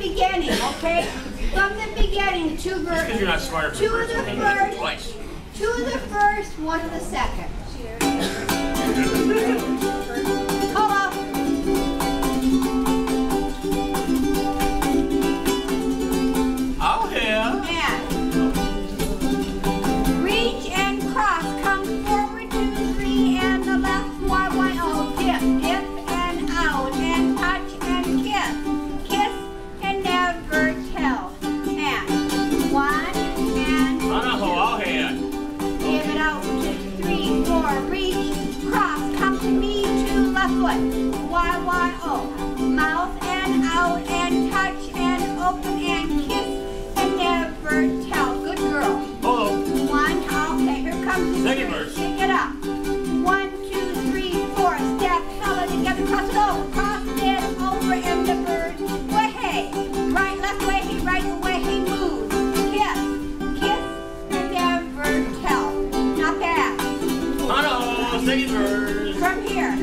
beginning, okay? From the beginning, two Because you're not smarter two of the first, twice. two of the first, one of the second. Hello. Oh, yeah. And reach and cross, come forward 2, 3, and the left, Y, Y, O, dip, dip and out, and touch and kiss, kiss and never tell, and 1, and Oh, yeah. give it out, 3, 4, reach, cross, come to me, 2, left foot, Y, Y, O, mouth and out, and touch and open and kiss and never tell. Good girl. Oh, 1, okay, here comes the second verse. Pick it up. 1, 2, 3, 4, step, hella together, cross it over in the bird way. Right, left way, right way, move. Kiss, kiss, and never tell. Not bad. Hello, second verse. From here.